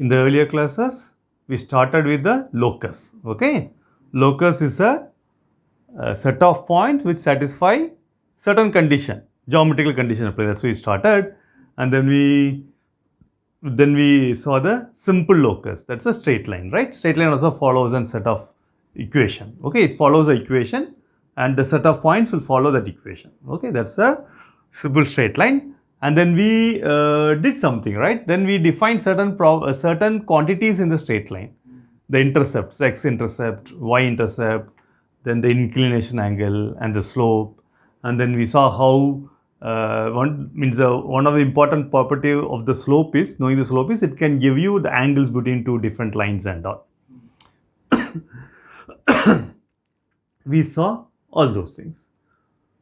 in the earlier classes, we started with the locus. Okay, locus is a set of points which satisfy certain condition, geometrical condition applied. That's why we started, and then we saw the simple locus. That's a straight line, right? Straight line also follows a set of equation. Okay, it follows the equation, and the set of points will follow that equation. Okay, that's a simple straight line. And then we did something, right? Then we defined certain quantities in the straight line. The intercepts, x-intercept, y-intercept, then the inclination angle and the slope. And then we saw how one of the important property of the slope is, knowing the slope is, it can give you the angles between two different lines and all. We saw all those things.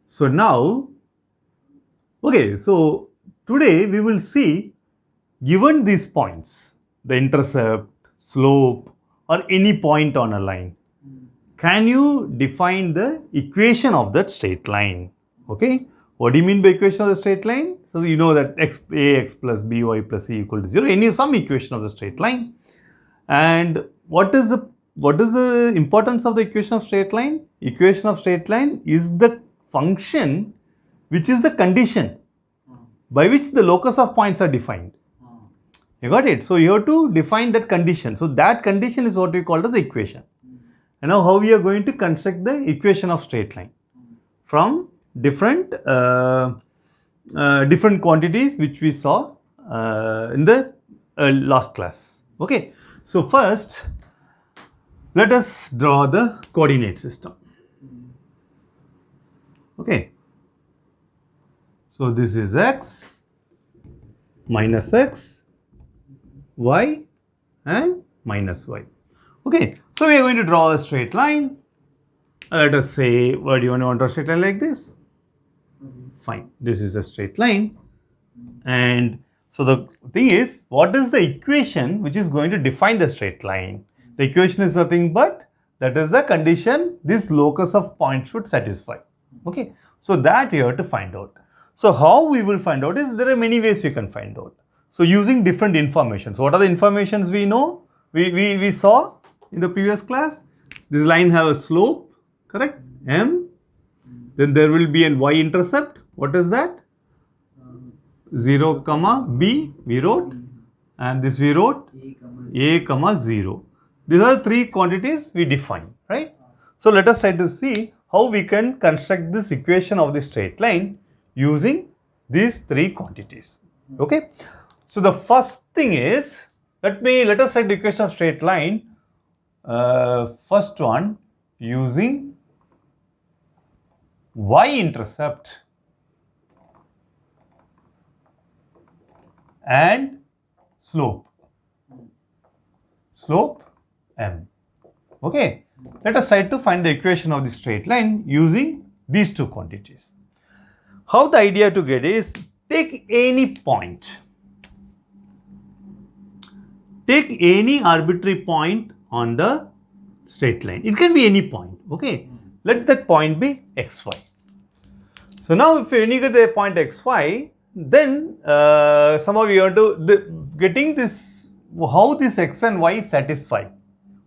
So now, okay, so today we will see, given these points, the intercept, slope, or any point on a line, can you define the equation of that straight line? Okay, what do you mean by equation of the straight line? So you know that ax plus by plus c equal to 0, some equation of the straight line. And what is the importance of the equation of straight line? Equation of straight line is the function which is the condition by which the locus of points are defined. You got it? So you have to define that condition. So that condition is what we call as the equation. And now how we are going to construct the equation of straight line from different quantities which we saw in the last class. Okay. So first, let us draw the coordinate system. Okay. So this is x, minus x, y, and minus y. Okay. So we are going to draw a straight line. Let us say, what do you want to draw a straight line like this? Fine. This is a straight line. And so the thing is, what is the equation which is going to define the straight line? The equation is nothing but that is the condition this locus of point should satisfy. Okay. So that you have to find out. So how we will find out is, there are many ways you can find out. So using different information. So what are the informations we know? We saw in the previous class. This line have a slope, correct? M. Then there will be an y-intercept. What is that? 0, b we wrote, and this we wrote a, 0. These are the three quantities we define, right? So let us try to see how we can construct this equation of the straight line using these three quantities. Okay. So the first thing is, let us write the equation of straight line. First one, using y-intercept and slope m. Okay. Let us try to find the equation of the straight line using these two quantities. How the idea to get is, take any point. Take any arbitrary point on the straight line. It can be any point. Okay. Let that point be xy. So now if you get the point xy, then somehow we have to getting this, how this x and y satisfy.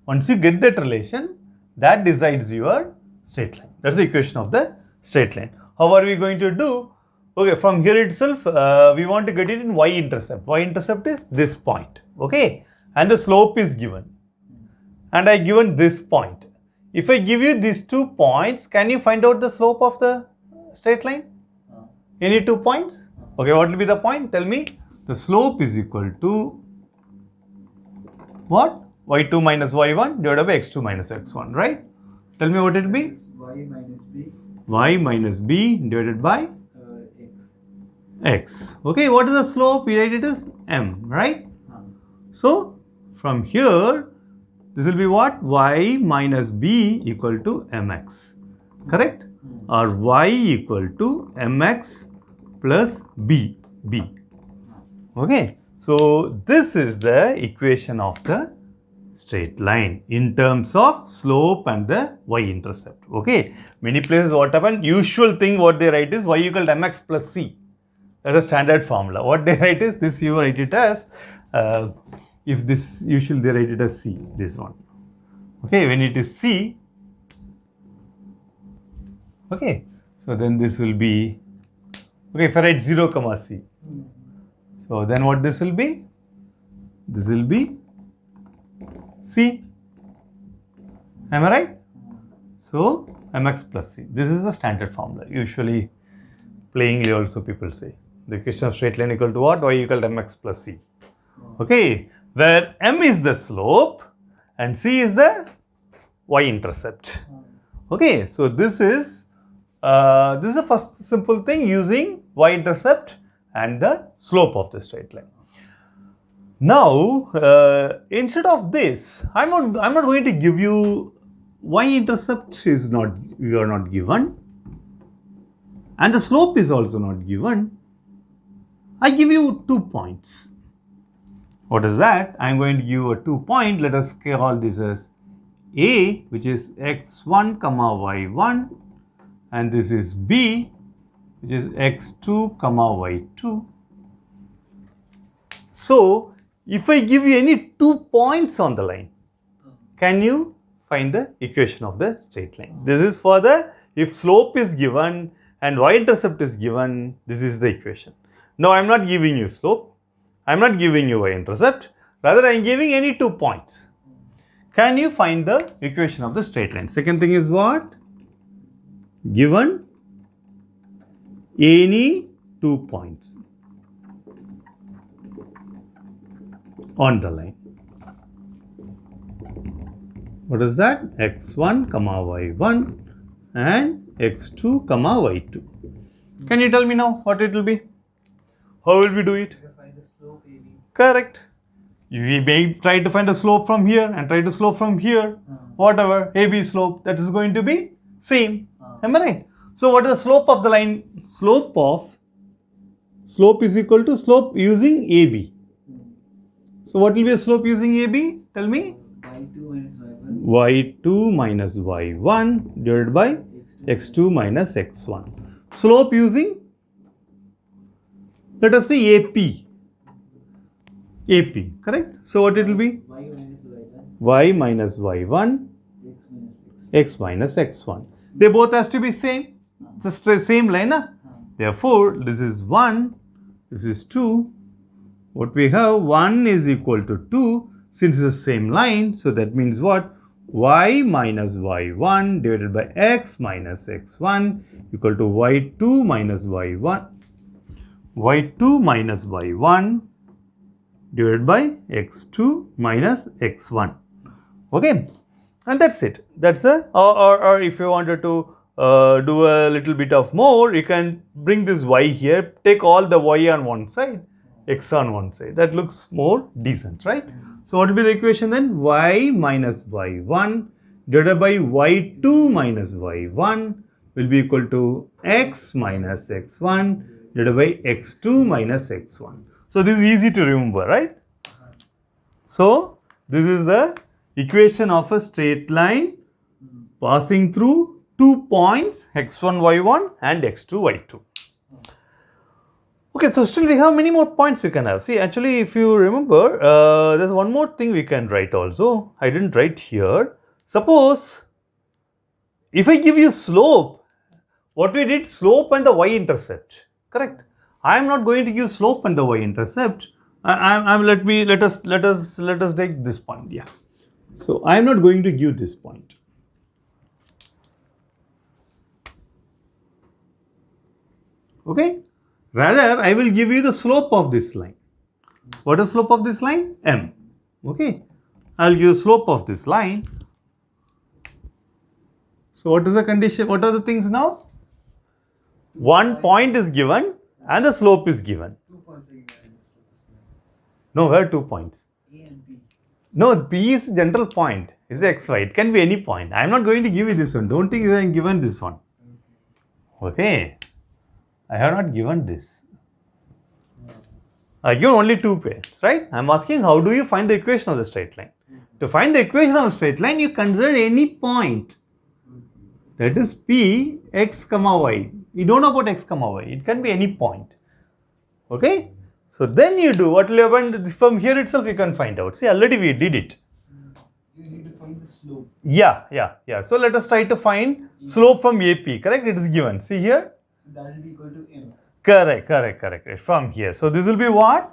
Once you get that relation, that decides your straight line. That's the equation of the straight line. How are we going to do? Okay, from here itself, we want to get it in y-intercept. Y-intercept is this point. Okay, and the slope is given. And I given this point. If I give you these 2 points, can you find out the slope of the straight line? Any 2 points? Okay, what will be the point? Tell me. The slope is equal to what? y2 minus y1 divided by x2 minus x1, right? Tell me what it will be? y minus b. Y minus b divided by x. Okay, what is the slope? We write it as m, right? So, from here, this will be what? Y minus b equal to mx, correct? Or y equal to mx plus b. Okay, so this is the equation of the straight line in terms of slope and the y-intercept. Okay, many places what happen, usual thing what they write is y equal to mx plus c. That is a standard formula. What they write is this, you write it as if this, usually they write it as C, this one. Okay, when it is C, okay, so then this will be, okay, if I write 0 comma C, so then what this will be? This will be C. Am I right? So mx plus c. This is the standard formula. Usually, playingly also people say the equation of straight line equal to what? Y equal to mx plus c. Okay, where m is the slope and c is the y-intercept. Okay, so this is the first simple thing using y-intercept and the slope of the straight line. Now, instead of this, I'm not going to give you y-intercept is not, you are not given, and the slope is also not given. I give you 2 points. What is that? I'm going to give you a 2 point. Let us call this as A, which is x1 comma y1, and this is B, which is x2 comma y2. So, if I give you any 2 points on the line, can you find the equation of the straight line? This is for the, if slope is given and y-intercept is given, this is the equation. Now, I am not giving you slope, I am not giving you y-intercept, rather I am giving any 2 points. Can you find the equation of the straight line? Second thing is what? Given any 2 points on the line. What is that? x1 comma y1 and x2 comma y2. Can you tell me now what it will be? How will we do it? Find the slope AB. Correct. We may try to find a slope from here and try to slope from here. Whatever, AB slope, that is going to be same. Am I right? So what is the slope of the line? Slope is equal to slope using AB. So what will be a slope using AB? Tell me. y2 minus y1 divided by x2 minus x1. Slope using, let us say AP, correct? So what it will be? y minus y1, x minus x1. They both has to be same, the same line. Therefore, this is 1, this is 2. What we have, 1 is equal to 2, since it's the same line. So that means what? Y minus y1 divided by x minus x1 equal to y2 minus y1, y2 minus y1 divided by x2 minus x1. Okay, and that's it. That's a, or if you wanted to do a little bit of more, you can bring this y here, take all the y on one side, x on one side. That looks more decent, right? So what will be the equation then? Y minus y1 divided by y2 minus y1 will be equal to x minus x1 divided by x2 minus x1. So this is easy to remember, right? So this is the equation of a straight line passing through 2 points, x1, y1 and x2, y2. Okay, so still we have many more points we can have. See, actually, if you remember, there's one more thing we can write also. I didn't write here. Suppose, if I give you slope, what we did, slope and the y-intercept, correct? I am not going to give slope and the y-intercept. Let us take this point. Yeah. So I am not going to give this point. Okay. Rather, I will give you the slope of this line. What is slope of this line? M. Okay. I will give the slope of this line. So what is the condition? What are the things now? 1 point is given and the slope is given. 2 points are given. No, where 2 points? A and B. No, P is general point. It's xy. It can be any point. I am not going to give you this one. Don't think I am given this one. Okay. I have not given this. I give only 2 pairs, right? I am asking how do you find the equation of the straight line? To find the equation of a straight line, you consider any point. That is P, x, comma, y. We don't know about x, comma, y. It can be any point. Okay? So then you do what will happen from here itself you can find out. See, already we did it. You need to find the slope. Yeah. So let us try to find slope from AP, correct? It is given. See here? That will be equal to m. Correct. From here. So this will be what?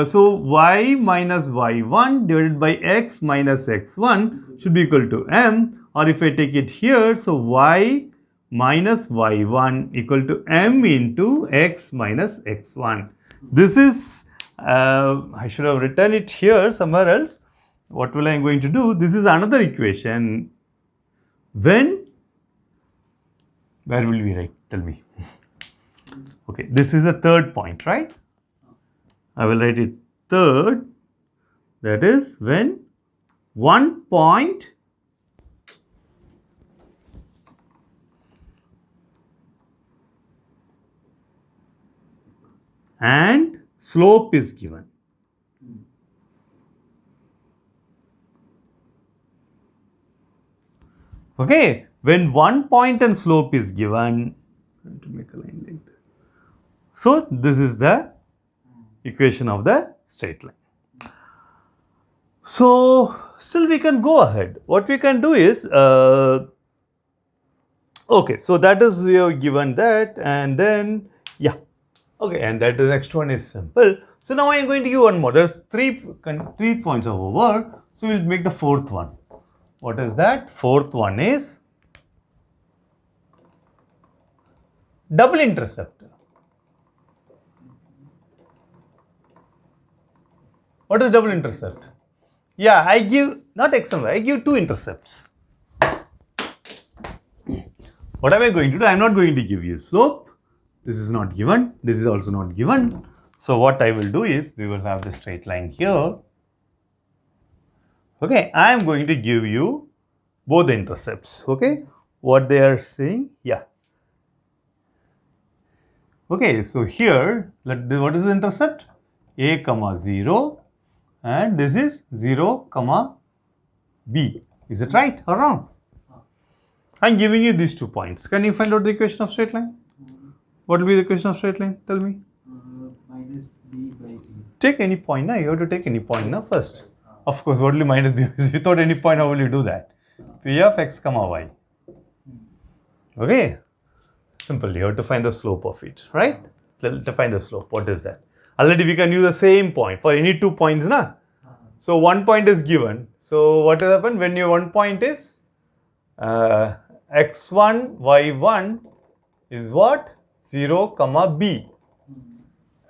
So y minus y1 divided by x minus x1 should be equal to m, or if I take it here, so y minus y1 equal to m into x minus x1. This is, I should have written it here somewhere else. What will I am going to do? This is another equation. When, where will we write? Tell me. Okay, this is a third point, right? I will write it third. That is when one point and slope is given. Okay, when one point and slope is given, I'm going to make a line like that. So this is the equation of the straight line. So still we can go ahead. What we can do is, okay, so that is, we have given that, and then yeah, okay, and that the next one is simple. So now I am going to give one more. There's three points of over. So we'll make the fourth one. What is that? Fourth one is double intercept. What is double intercept? Yeah, I give not x and y, I give two intercepts. What am I going to do? I am not going to give you slope. This is not given. This is also not given. So what I will do is, we will have the straight line here. Okay, I am going to give you both the intercepts. Okay, what they are saying? Yeah. Okay, so here, what is the intercept? A comma 0. And this is 0 comma b. Is it right or wrong? I am giving you these 2 points. Can you find out the equation of straight line? What will be the equation of straight line? Tell me. Minus b by e. Take any point now. You have to take any point now first. Of course, what will be minus b? Without any point, how will you do that? P of x comma y. Okay. Simple. You have to find the slope of it, right? To find the slope. What is that? Already we can use the same point for any 2 points, na? So 1 point is given. So what will happen when your 1 point is x1, y1 is what? 0 comma b.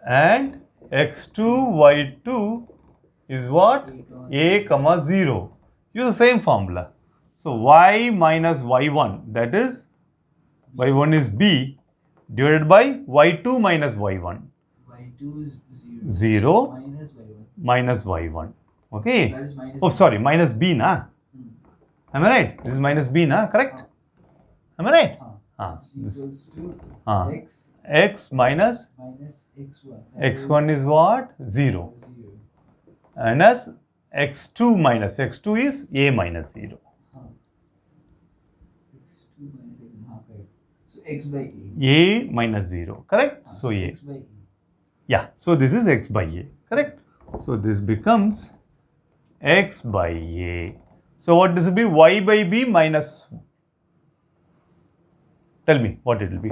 And x2, y2 is what? A comma 0. Use the same formula. So y minus y1, that is y1 is b, divided by y2 minus y1. y2 is 0 minus y1. minus y1. Okay. That is minus Oh, sorry, minus b, na? Am I right? This is minus b, na? Correct? Am I right? This equals to x X minus minus x1. x1 is what? 0. And as x2 minus x2 is a minus 0. x2 minus x1. Correct. So x by a. A minus 0. Correct? So a. X by a. Yeah. So this is x by a. Correct? So this becomes x by a. So what this will be? Y by b minus. Tell me what it will be.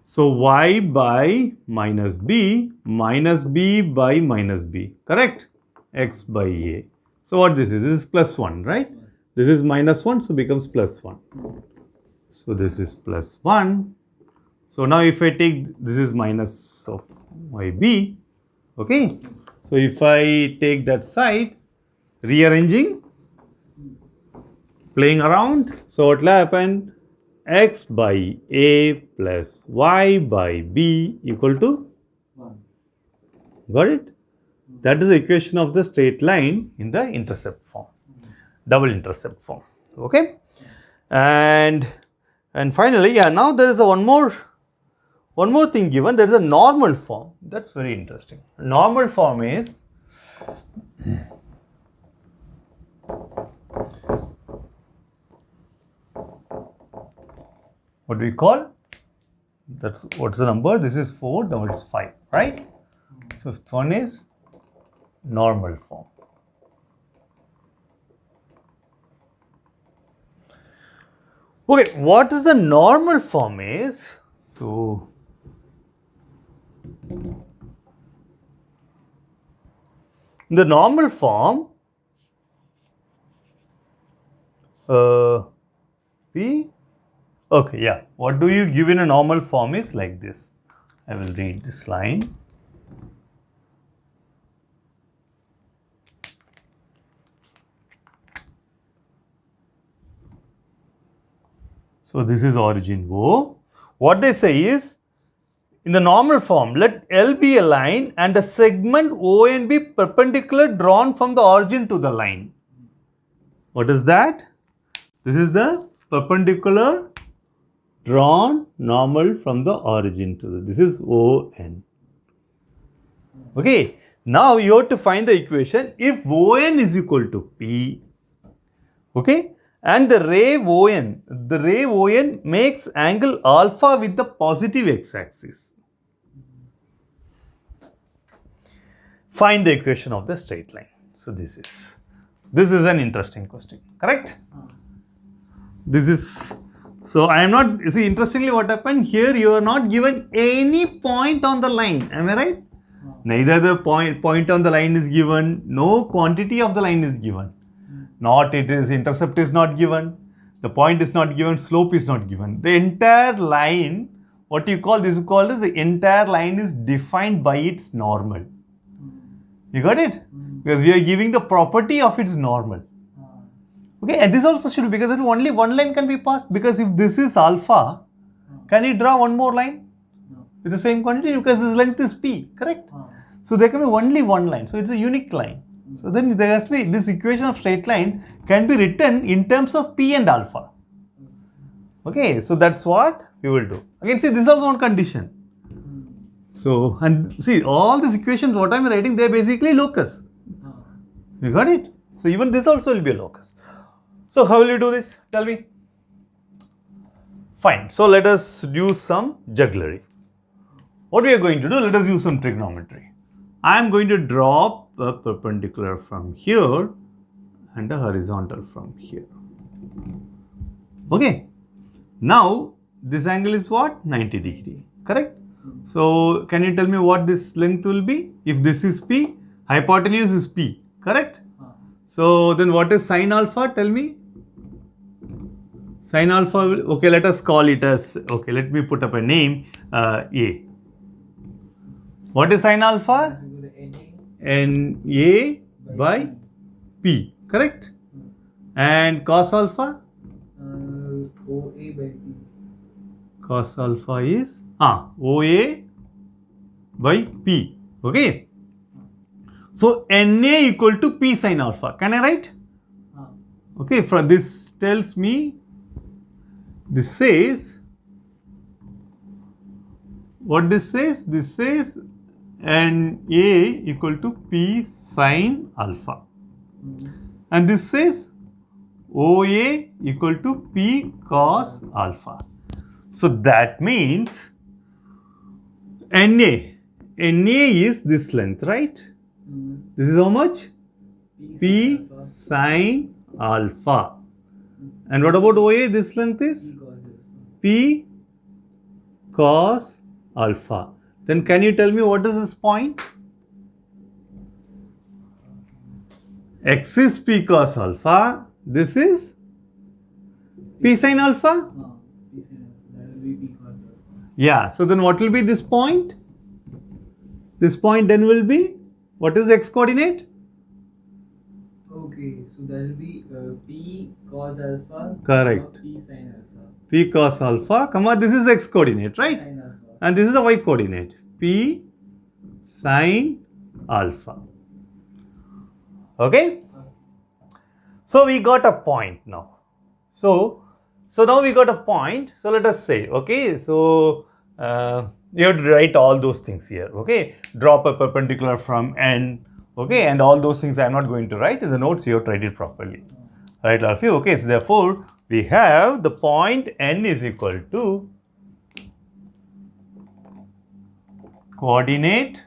So y by minus b by minus b. Correct? X by a. So what this is? This is plus 1, right? This is minus 1, so becomes plus 1. So this is plus 1. So now if I take, this is minus of yb. Okay. So if I take that side, rearranging, playing around, so what will happen? X by a plus y by b equal to 1. Got it? That is the equation of the straight line in the intercept form, double intercept form. Okay, and finally, yeah. Now there is a one more thing given. There is a normal form. That's very interesting. Normal form is what do we call? That's what's the number? This is 4. Now it's 5. right? Fifth one is normal form. Okay, what is the normal form is, so the normal form P, okay, yeah, what do you give in a normal form is like this. I will read this line. So this is origin O. What they say is, in the normal form, let L be a line and a segment ON be perpendicular drawn from the origin to the line. What is that? This is the perpendicular drawn normal from the origin to the, this is ON. Okay, now you have to find the equation if ON is equal to P, okay, and the ray ON makes angle alpha with the positive x-axis. Find the equation of the straight line. So this is an interesting question, correct? This is, so I am not, see, interestingly what happened here, you are not given any point on the line, am I right? Neither the point on the line is given, no quantity of the line is given. Not it is, intercept is not given, the point is not given, slope is not given. The entire line, what you call, this is called as the entire line is defined by its normal. You got it? Because we are giving the property of its normal. Okay, and this also should be, because only one line can be passed. Because if this is alpha, can you draw one more line with the same quantity? Because this length is P, correct? So there can be only one line. So it's a unique line. So then there has to be, this equation of straight line can be written in terms of P and alpha. Okay, so that's what we will do. Again, see, this is also one condition. So, and see, all these equations, what I am writing, they are basically locus. You got it? So even this also will be a locus. So how will you do this? Tell me. Fine. So let us do some jugglery. What we are going to do, let us use some trigonometry. I am going to drop a perpendicular from here and a horizontal from here. Okay. Now, this angle is what? 90 degree, correct? So, can you tell me what this length will be? If this is P, hypotenuse is P, correct? So, then what is sine alpha? Tell me. Sine alpha, okay, let us call it as, okay, let me put up a name, A. What is sine alpha? NA by P, correct? And cos alpha? OA by P. Cos alpha is OA by P, okay? So, NA equal to P sin alpha, can I write? Okay, for this tells me, this says, what this says? This says NA equal to P sin alpha. And this says OA equal to P cos alpha. So that means NA is this length, right? This is how much? P sin alpha. And what about OA? This length is P cos alpha. Then can you tell me what is this point? X is P cos alpha. This is P sin alpha. Yeah. So then what will be this point? This point then will be, what is X coordinate? Okay, so that will be P cos alpha. Correct. P sin alpha. P cos alpha, comma, this is X coordinate, right? Sin alpha. And this is the Y coordinate. P sin alpha. Okay? So we got a point now. So now we got a point. So let us say, okay, so you have to write all those things here, okay? Drop a perpendicular from N, okay? And all those things I am not going to write in the notes, you have to write it properly. Right, all of you? Okay, so therefore, we have the point N is equal to coordinate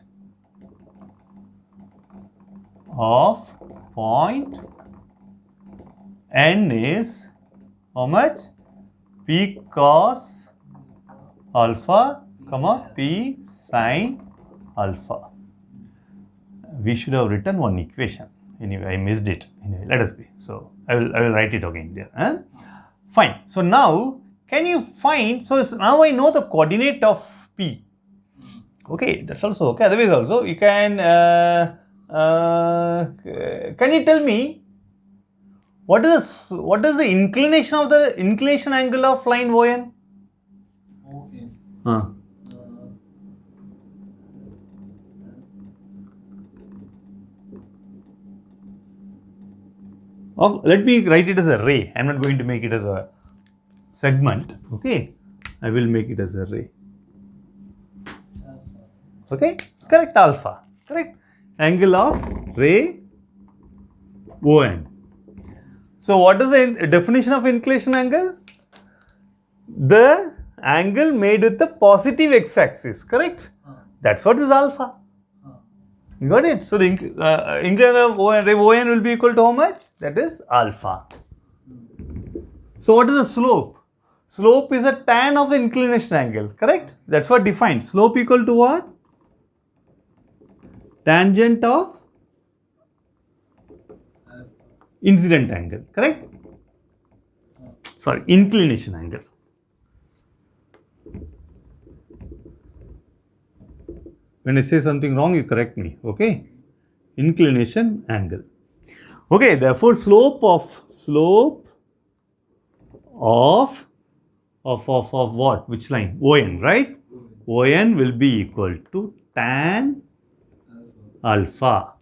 of point n is how much? P cos alpha, comma P sin alpha. We should have written one equation. Anyway, I missed it. Anyway, let us be. So I will write it again there. Huh? Fine. So now can you find? So now I know the coordinate of P. Okay, that's also okay. Otherwise, also you can. Can you tell me what is the inclination angle of line ON? ON. Let me write it as a ray. I am not going to make it as a segment. Okay, I will make it as a ray. Okay, correct, alpha. Correct. Angle of ray ON. So what is the definition of inclination angle? The angle made with the positive x-axis. Correct. That's what is alpha. You got it? So the inclination of ray ON will be equal to how much? That is alpha. So what is the slope? Slope is a tan of the inclination angle. Correct? That's what defined. Slope equal to what? Tangent of incident angle. Correct? Sorry, inclination angle. When I say something wrong, you correct me. Okay? Inclination angle. Okay, therefore slope of what? Which line? ON, right? ON will be equal to tan alpha.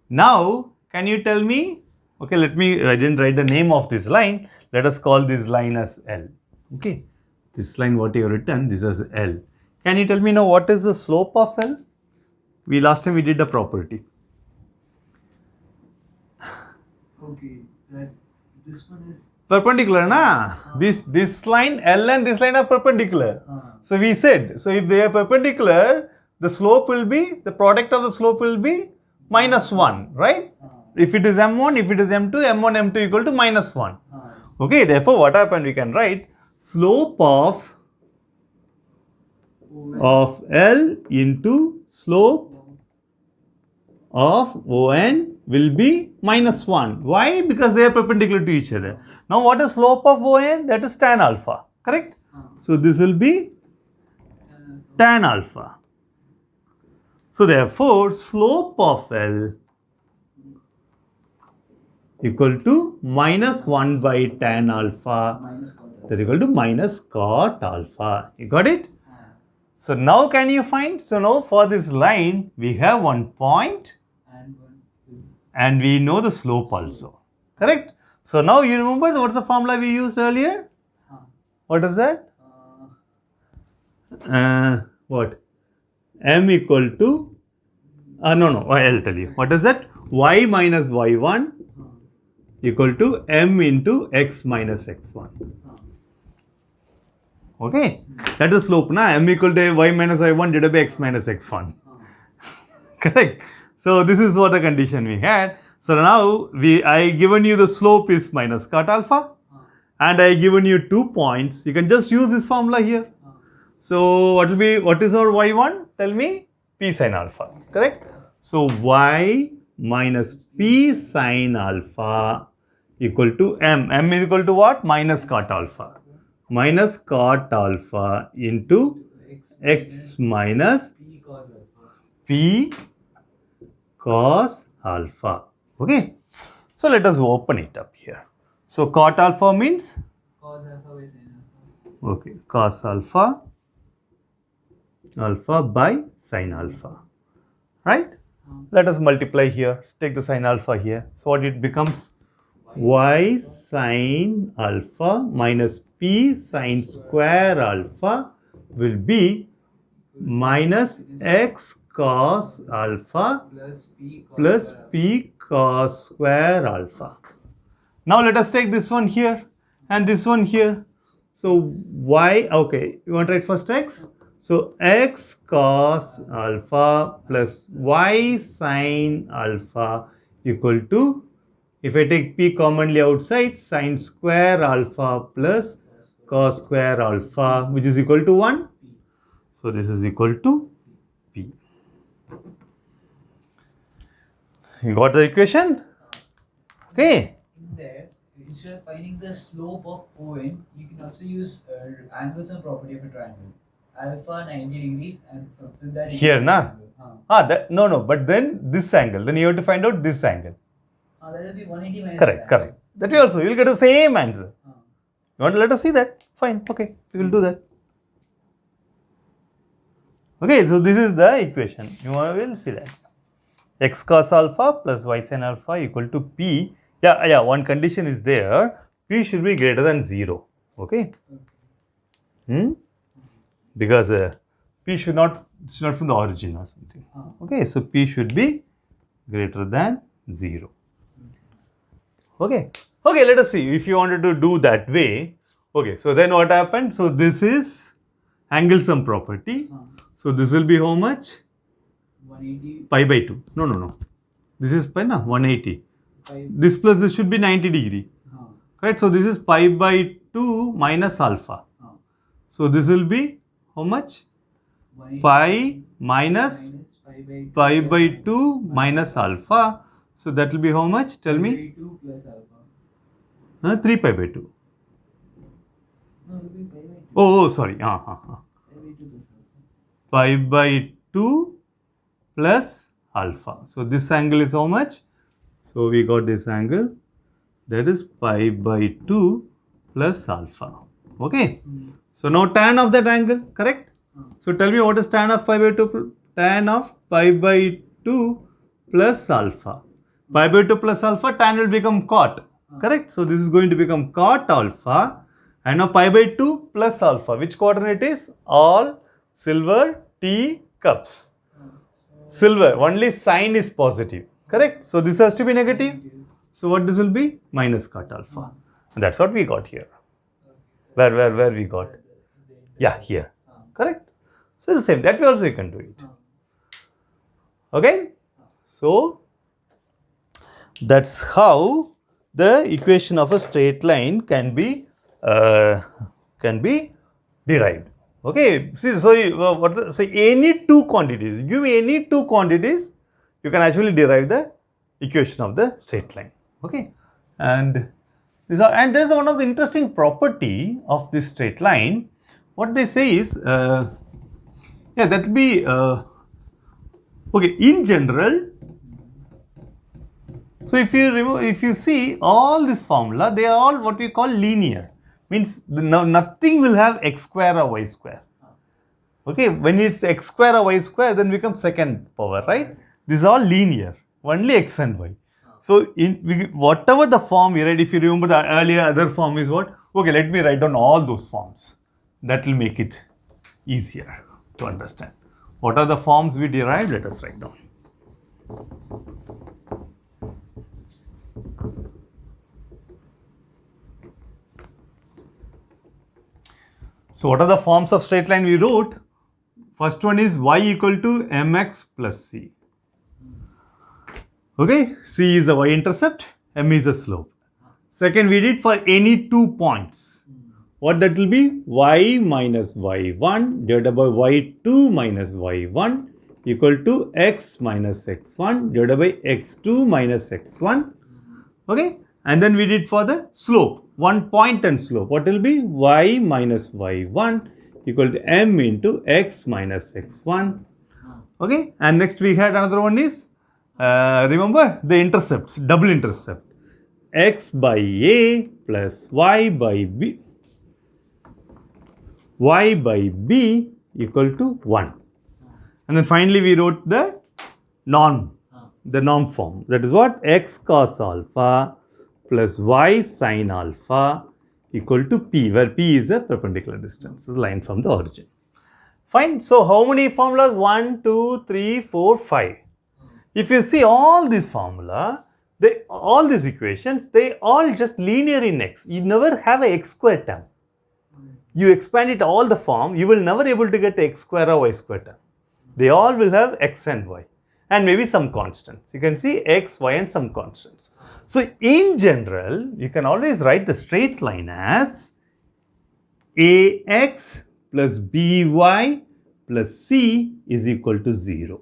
Now, can you tell me? Okay, I didn't write the name of this line. Let us call this line as L. Okay, this line what you have written, this is L. Can you tell me now what is the slope of L? Last time we did a property. Okay, this one is Perpendicular, na? This line L and this line are perpendicular. So we said, so if they are perpendicular, the slope will be, the product of the slope will be -1, right? If it is M1, if it is M2, M1, M2 equal to -1. Okay, therefore what happened? We can write slope of L into slope of ON will be -1. Why? Because they are perpendicular to each other. Now what is slope of ON? That is tan alpha. Correct? So this will be tan alpha. So therefore slope of L equal to -1 by tan alpha. That is equal to minus cot alpha. You got it? So now can you find? So now for this line we have one point and we know the slope also. Correct? So now you remember what's the formula we used earlier? What is that? What? M equal to I'll tell you. What is that? Y minus y1 equal to m into x minus x1. Okay? That is slope, na? M equal to y minus y1 divided by x minus x1. Correct? So this is what the condition we had. So now I given you the slope is minus cot alpha and I given you 2 points. You can just use this formula here. So what is our y1? Tell me. P sin alpha. Correct? So y minus p sin alpha equal to m. M is equal to what? Minus cot alpha. Minus cot alpha into x minus p cos alpha. Okay. So let us open it up here. So cot alpha means? cos alpha by sin alpha. Okay. Cos alpha by sin alpha. Right? Let us multiply here. Let's take the sin alpha here. So what it becomes? Y sin alpha minus p sin square alpha will be minus x cos alpha plus p cos square alpha. Now let us take this one here and this one here. So y, okay, you want to write first x? So x cos alpha plus y sin alpha equal to, if I take p commonly outside, sin square alpha plus cos square alpha, which is equal to 1. So this is equal to p. You got the equation? Okay. In there, instead of finding the slope of ON, you can also use angles and property of a triangle. Alpha 90 degrees and from that Here, na? No, but then this angle. Then you have to find out this angle. That will be 180 minus Correct. That way also, you will get the same answer. You want to let us see that? Fine, okay, we will do that. Okay, so this is the equation. You will see that. X cos alpha plus y sin alpha equal to p. Yeah, one condition is there. P should be greater than 0. Okay? Because P should not, it's not from the origin or something. Okay, so P should be greater than 0. Okay, let us see if you wanted to do that way. Okay, so then what happened? So this is angle sum property. So this will be how much? 180. Pi by 2. No. This is pi, na? 180. This plus this should be 90 degree. Correct? So this is pi by 2 minus alpha. So this will be how much? Pi minus pi by 2 minus alpha. So that will be how much? Tell me. 2 plus alpha. 3 pi by 2. No, it will be pi by 2. Oh, sorry. Pi by 2 plus alpha. Pi by 2 plus alpha. So this angle is how much? So we got this angle. That is pi by 2 plus alpha. Okay. So now tan of that angle, correct? So tell me what is tan of pi by 2? Tan of pi by 2 plus alpha. Pi by 2 plus alpha, tan will become cot. Correct? So this is going to become cot alpha. And now pi by 2 plus alpha. Which quadrant it is? All silver tea cups. Silver, only sign is positive. Correct? So this has to be negative. So what this will be? Minus cot alpha. And that's what we got here. Where we got? Yeah, here. Correct? So the same. That way also you can do it. Okay? So that's how the equation of a straight line can be derived. Okay, see, so any two quantities, give me any two quantities, you can actually derive the equation of the straight line. Okay, and there is one of the interesting property of this straight line. What they say is, that will be okay. In general, so if you see all this formula, they are all what we call linear. Means nothing will have x square or y square. Okay, when it's x square or y square, then becomes second power, right? This is all linear, only x and y. So whatever the form we write, if you remember the earlier other form is what? Okay, let me write down all those forms. That will make it easier to understand. What are the forms we derived? Let us write down. So what are the forms of straight line we wrote? First one is y equal to mx plus c. Okay, c is the y-intercept, m is the slope. Second, we did for any 2 points. What that will be? Y minus y1 divided by y2 minus y1 equal to x minus x1 divided by x2 minus x1. Okay, and then we did for the slope, 1 point and slope. What will be? Y minus y1 equal to m into x minus x1. Okay, and next we had another one is, remember the intercepts, double intercept. X by a plus y by b equal to 1. And then finally we wrote the norm form. That is what? X cos alpha plus y sin alpha equal to p, where p is the perpendicular distance, so the line from the origin. Fine. So how many formulas? 1, 2, 3, 4, 5. If you see all these formula, all these equations, they all just linear in x. You never have a x square term. you expand it all the form, you will never able to get x square or y square term. They all will have x and y and maybe some constants. You can see x, y and some constants. So in general, you can always write the straight line as ax plus by plus c is equal to 0.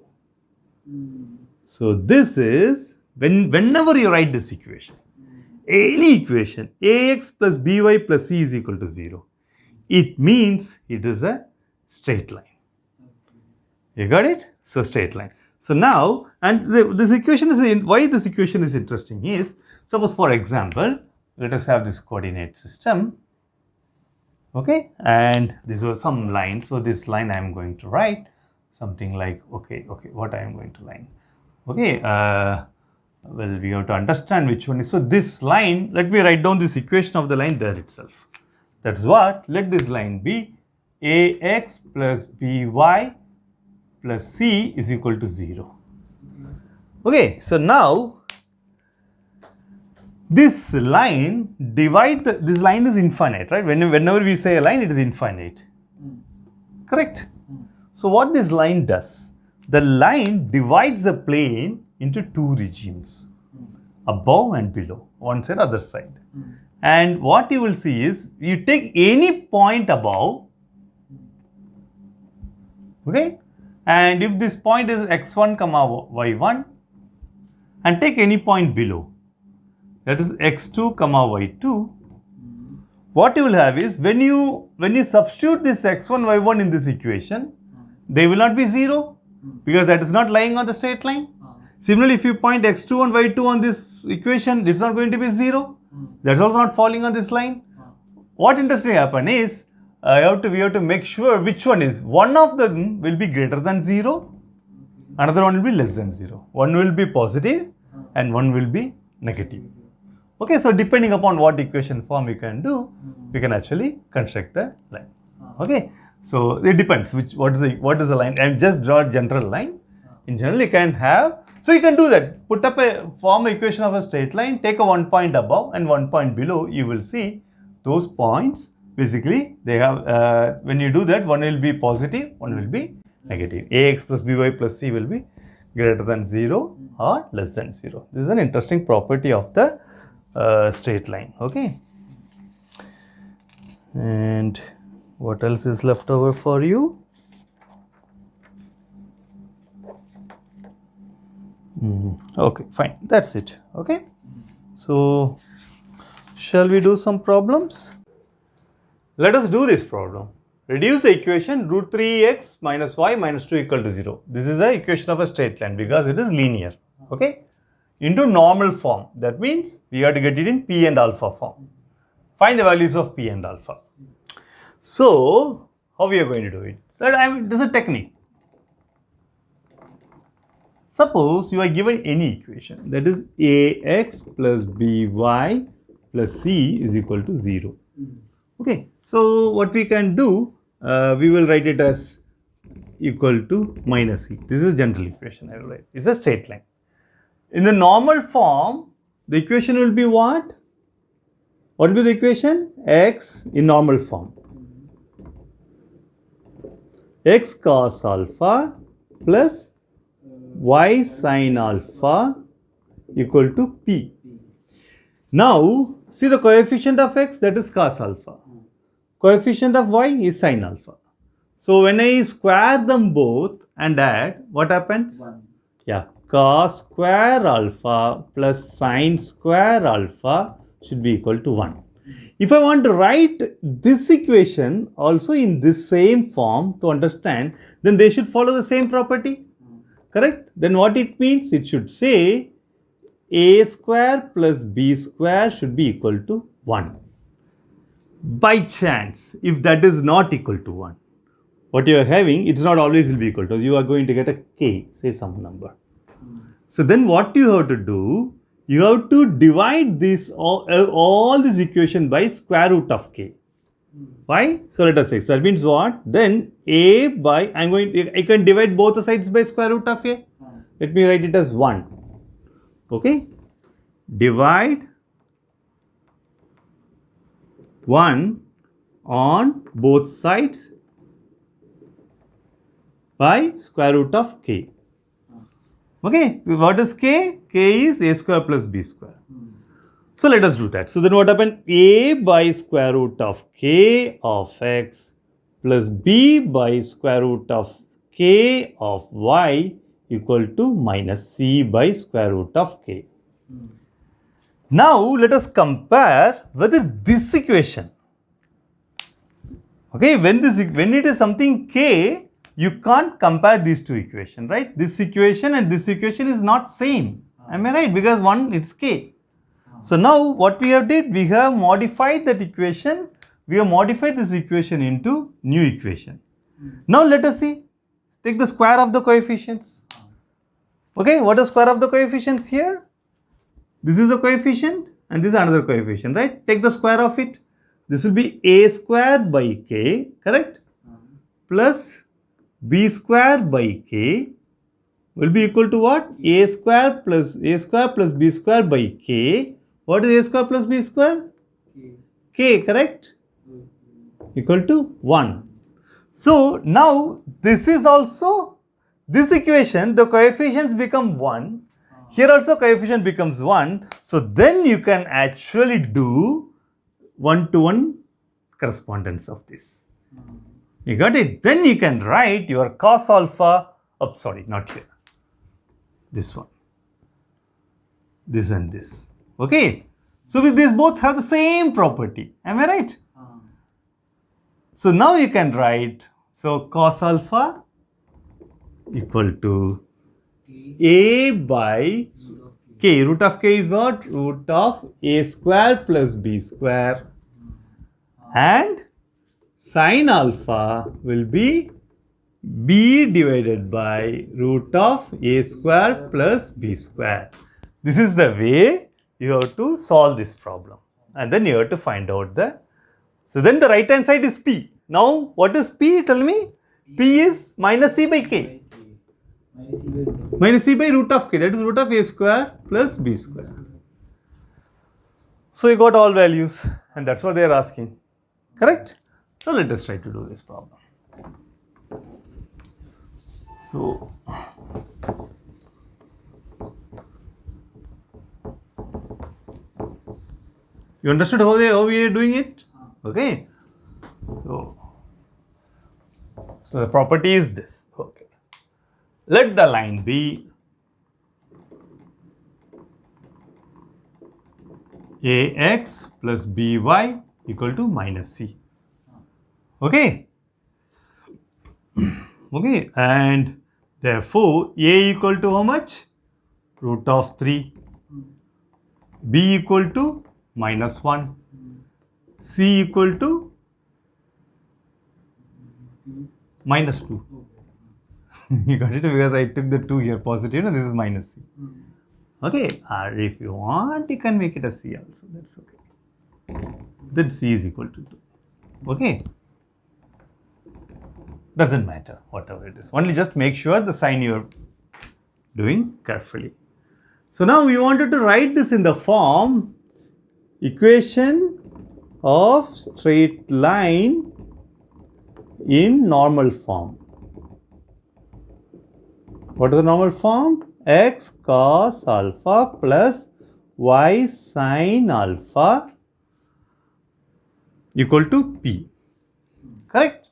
So this is, whenever you write this equation, any equation, ax plus by plus c is equal to 0, it means it is a straight line. You got it? So straight line. So now, and this equation is, why this equation is interesting is, suppose for example, let us have this coordinate system. Okay, and these are some lines. So this line I am going to write something like, okay, what I am going to line. Okay, well, we have to understand which one is. So this line, let me write down this equation of the line there itself. That's what, let this line be ax plus by plus c is equal to 0. Okay, so now this line this line is infinite, right? Whenever we say a line, it is infinite. Correct? So what this line does, the line divides the plane into two regimes, above and below, one side, other side. And what you will see is, you take any point above, okay, and if this point is x1 comma y1, and take any point below, that is x2 comma y2, what you will have is, when you substitute this x1 y1 in this equation, they will not be 0 because that is not lying on the straight line. Similarly, if you point x2 and y2 on this equation, it's not going to be 0. That's also not falling on this line. What interesting happen is, we have to make sure which one is. One of them will be greater than 0, another one will be less than 0. One will be positive and one will be negative. Okay, so depending upon what equation form you can do, we can actually construct the line. Okay, so it depends what is the line. I just draw a general line. In general, you can have. So you can do that. Put up form equation of a straight line, take a 1 point above and 1 point below. You will see those points. Basically, they have, when you do that, one will be positive, one will be negative. Ax plus by plus c will be greater than 0 or less than 0. This is an interesting property of the straight line. Okay. And what else is left over for you? Okay, fine. That's it. Okay. So, shall we do some problems? Let us do this problem. Reduce the equation root 3x minus y minus 2 equal to 0. This is the equation of a straight line because it is linear. Okay. Into normal form. That means we have to get it in p and alpha form. Find the values of p and alpha. So, how we are going to do it? So, this is a technique. Suppose you are given any equation, that is ax plus by plus c is equal to 0. Okay, so what we can do, we will write it as equal to minus c. This is general equation I will write. It's a straight line. In the normal form, the equation will be what? What will be the equation? X in normal form. X cos alpha plus y sin alpha equal to p. Now, see the coefficient of x, that is cos alpha. Coefficient of y is sin alpha. So, when I square them both and add, what happens? 1. Yeah, cos square alpha plus sin square alpha should be equal to 1. If I want to write this equation also in this same form to understand, then they should follow the same property. Correct? Then what it means? It should say a square plus b square should be equal to 1. By chance, if that is not equal to 1, what you are having, it's not always will be equal to, you are going to get a k, say some number. So then what you have to do, you have to divide this all this equation by square root of k. Why? So let us say, so that means what? Then a by, I can divide both the sides by square root of a. Let me write it as 1. Okay? Divide 1 on both sides by square root of k. Okay, what is k? K is a square plus b square. So let us do that. So then what happened? A by square root of k of x plus b by square root of k of y equal to minus c by square root of k. Now let us compare whether this equation, okay, when it is something k, you can't compare these two equations, right? This equation and this equation is not same. Am I right? Because one it's k. So now what we have did, we have modified that equation. We have modified this equation into new equation. Now let us see. Take the square of the coefficients. Okay, what is square of the coefficients here? This is a coefficient and this is another coefficient, right? Take the square of it. This will be a square by k, correct? Plus b square by k will be equal to what? A square plus b square by k. What is a square plus b square? K, correct? Equal to 1. So now this is also, this equation, the coefficients become 1. Here also coefficient becomes 1. So then you can actually do one-to-one correspondence of this. You got it? Then you can write your cos alpha, oh sorry, not here. This one. This and this. Okay? So with these both have the same property. Am I right? So now you can write, so cos alpha equal to a by k. Root of k is what? Root of a square plus b square. And sin alpha will be b divided by root of a square plus b square. This is the way you have to solve this problem. And then you have to find out the, so then the right hand side is p. Now what is p? Tell me. P is minus c by k. Minus c by root of k, that is root of a square plus b square. So you got all values and that's what they are asking. Correct? So let us try to do this problem. So you understood how we are doing it? Okay. So the property is this. Okay. Let the line be ax plus by equal to minus c. Okay. Okay. And therefore, a equal to how much? Root of 3. B equal to minus 1. C equal to minus 2. You got it? Because I took the 2 here positive and this is minus c. Okay. Or if you want, you can make it a c also. That's okay. Then c is equal to 2. Okay. Doesn't matter, whatever it is. Only just make sure the sign you are doing carefully. So now we wanted to write this in the form equation of straight line in normal form. What is the normal form? X cos alpha plus y sin alpha equal to p. Correct?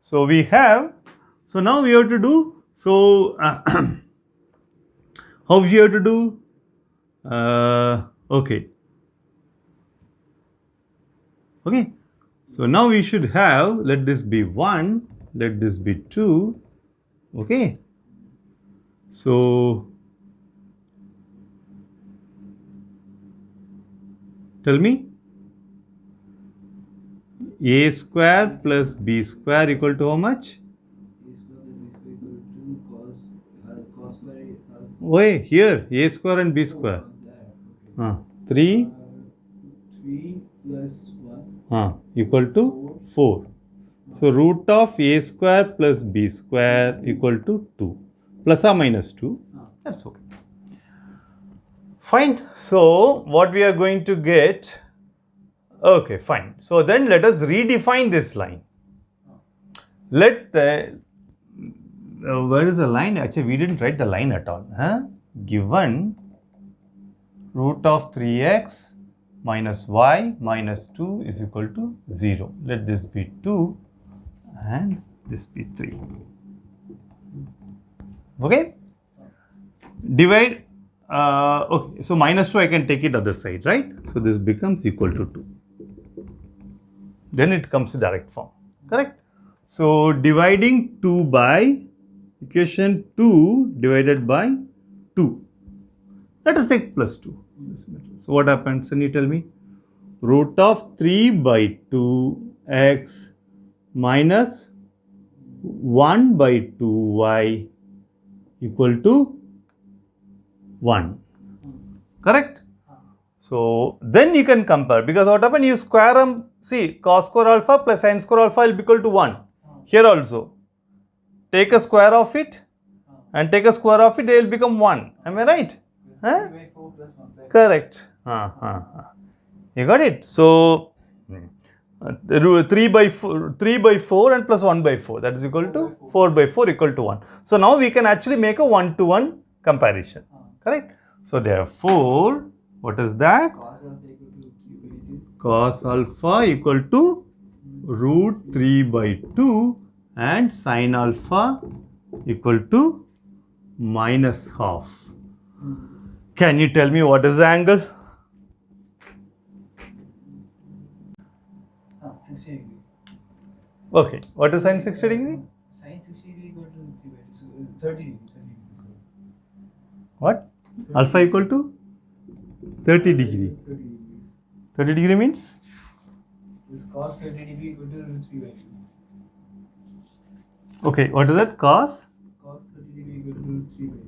So we have, so now we have to do, so how we have to do? Okay. Okay. So now we should have, let this be 1, let this be 2. Okay. So tell me, a square plus b square equal to how much? Wait, here, a square and b square. 3 plus 1 equal to 4. So root of a square plus b square equal to 2. Plus or minus 2. That's okay. Fine. So what we are going to get, Okay, fine. So then let us redefine this line. Let the where is the line? Actually, we didn't write the line at all. Huh? Given root of 3x minus y minus 2 is equal to 0. Let this be 2 and this be 3. Okay? Divide. Okay, so minus 2 I can take it other side, right? So this becomes equal to 2. Then it comes to direct form. Correct? So dividing 2 by equation 2 divided by 2. Let us take plus 2. So what happens? Can you tell me? Root of 3 by 2x minus 1 by 2y equal to 1. Correct? So then you can compare, because what happens, you square them. See, cos square alpha plus sin square alpha will be equal to 1. Here also, take a square of it and take a square of it, they will become 1. Am I right? Huh? 3 by 4 plus 1 by 4. Correct. You got it? So 3 by 4 and plus 1 by 4, that is equal to 4 by 4 equal to 1. So now we can actually make a 1-to-1 comparison. Correct? So therefore, what is that? Cos alpha equal to 3 by 2. Cos alpha equal to root 3 by 2 and sin alpha equal to minus half. Can you tell me what is the angle? 60 degree. Okay, what is sin 60 degree? Sin 60 degree equal to 3 by 2. So 30 degree. 30 degree. What? Alpha equal to 30 degree. 30 degrees. 30 degree means? This cos 30 degree equal to root 3 by 2. Okay, what is that? Cos Cos 30 degree equal to root 3 by 2.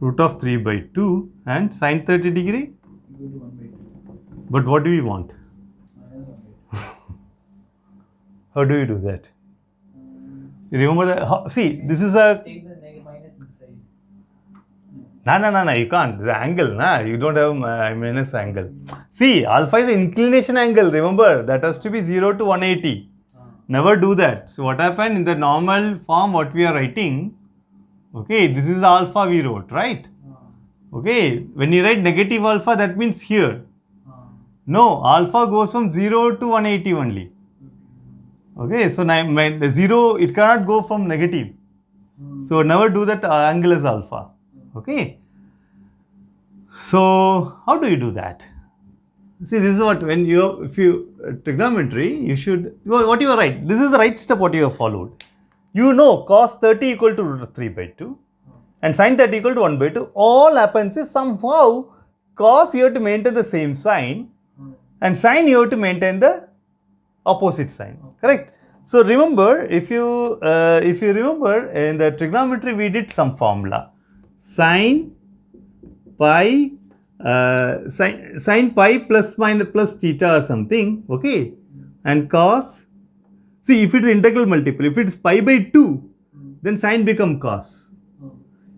root of 3 by 2 and sin 30 degree? Equal to 1 by 2. But what do we want? Minus 1 by 2. How do you do that? You remember that? See, this is a... Take the minus inside. No, you can't. The angle, you don't have minus angle. See, alpha is the inclination angle. Remember, that has to be 0 to 180. Never do that. So what happened in the normal form, what we are writing, okay, this is alpha we wrote, right? Okay, when you write negative alpha, that means here. No, alpha goes from 0 to 180 only. Okay, so 0, it cannot go from negative. So never do that angle as alpha. Okay. So how do you do that? See, this is what, when if you trigonometry, you should, what you are right. This is the right step what you have followed. You know cos 30 equal to root of 3 by 2 and sin 30 equal to 1 by 2. All happens is somehow cos you have to maintain the same sign and sin you have to maintain the opposite sign. Correct? So remember, if you remember in the trigonometry we did some formula. Sin pi sin pi plus minus plus theta or something, okay, and cos. See, if it is integral multiple, if it is pi by 2, then sin become cos.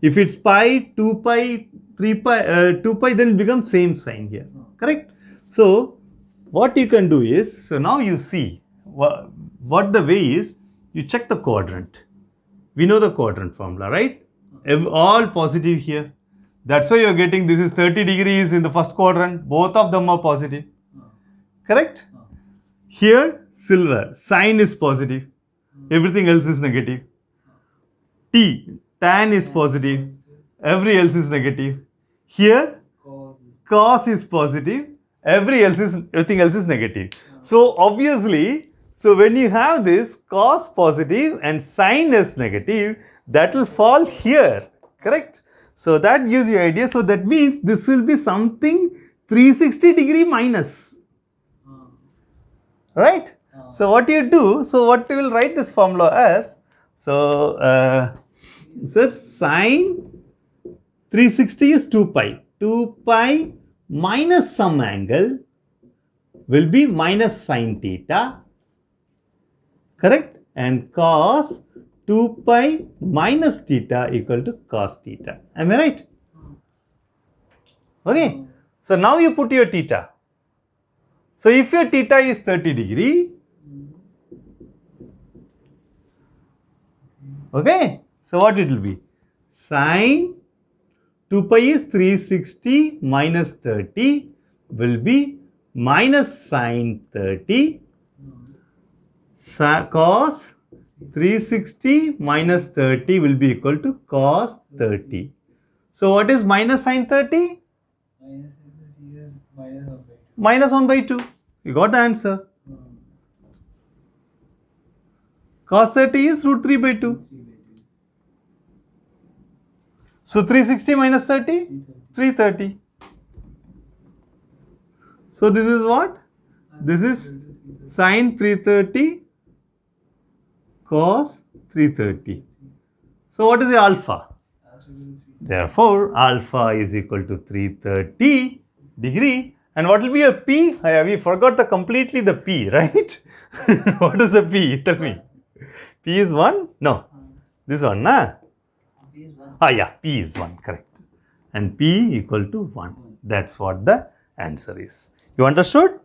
If it's pi, 2 pi, 3 pi, 2 pi, then it becomes same sign here. Correct? So what you can do is, so now you see what the way is, you check the quadrant. We know the quadrant formula, right? All positive here. That's why you are getting this is 30 degrees in the first quadrant. Both of them are positive. Correct? Here, silver. Sin is positive. Everything else is negative. Tan is positive. Everything else is negative. Here, cos is positive. Everything else is negative. So obviously, so when you have this cos positive and sin is negative, that will fall here. Correct? So that gives you idea. So that means this will be something 360 degree minus. Right? So what you do, so what you will write this formula as, so sin 360 is 2 pi. 2 pi minus some angle will be minus sin theta. Correct? And cos 2 pi minus theta equal to cos theta. Am I right? Okay. So now you put your theta. So if your theta is 30 degree, okay, so what it will be? Sine 2 pi is 360 minus 30 will be minus sine 30 cos 360 minus 30 will be equal to cos 30. So what is minus sine 30? Minus 30 is minus 1 by 2. Minus 1 by 2. You got the answer. Cos 30 is root 3 by 2. 3 by 2. So 360 minus 30? 330. So this is what? This is sine 330 cos 330. So what is the alpha? Therefore, alpha is equal to 330 degree. And what will be a P? We forgot completely the P, right? What is the P? Tell me. P is 1? No. This one, nah? P is 1. Yeah, P is 1, correct. And P equal to 1. That's what the answer is. You understood?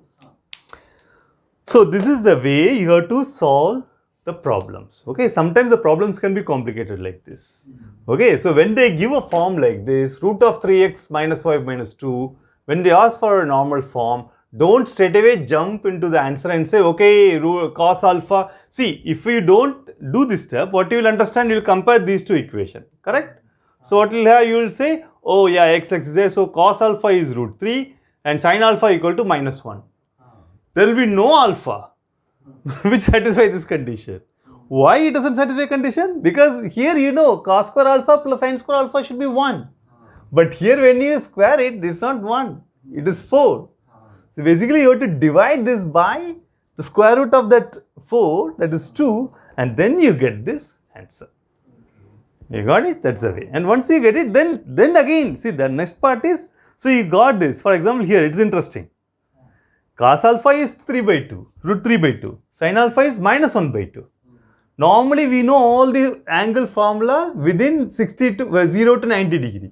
So, this is the way you have to solve the problems. Okay, sometimes the problems can be complicated like this. Okay, so when they give a form like this, root of 3x minus 5 minus 2, when they ask for a normal form, don't straight away jump into the answer and say, okay, cos alpha. See, if you don't do this step, what you will understand, you will compare these two equations, correct? So what will have, you will say, oh yeah, x is there, so cos alpha is root 3 and sin alpha equal to minus 1. There will be no alpha which satisfies this condition. Why it doesn't satisfy condition? Because here you know cos square alpha plus sin square alpha should be 1. But here when you square it, this is not 1, it is 4. So basically you have to divide this by the square root of that 4, that is 2, and then you get this answer. You got it? That's the way. And once you get it, then again, see the next part is, so you got this. For example, here it's interesting. Cos alpha is 3 by 2, root 3 by 2. Sin alpha is minus 1 by 2. Normally we know all the angle formula within 0 to 90 degree.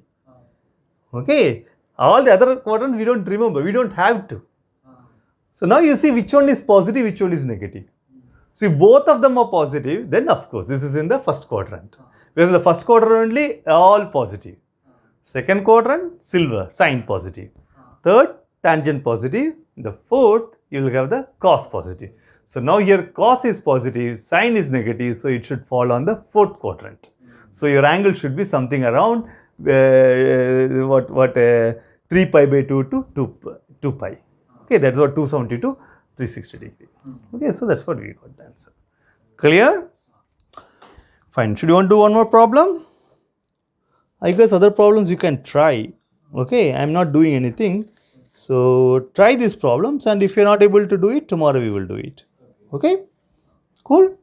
Okay. All the other quadrants we don't remember, we don't have to. So now you see which one is positive, which one is negative. So if both of them are positive, then of course this is in the first quadrant. Because in the first quadrant only all positive. Second quadrant, silver, sign positive. Third, tangent positive. In the fourth, you will have the cos positive. So now here cos is positive, sine is negative, so it should fall on the fourth quadrant. So your angle should be something around 3 pi by 2 to 2 pi. Okay, that's what 270 to 360 degree. Okay, so that's what we got the answer. Clear? Fine. Should you want to do one more problem? I guess other problems you can try. Okay, I'm not doing anything. So try these problems, and if you're not able to do it, tomorrow we will do it. Okay? Cool?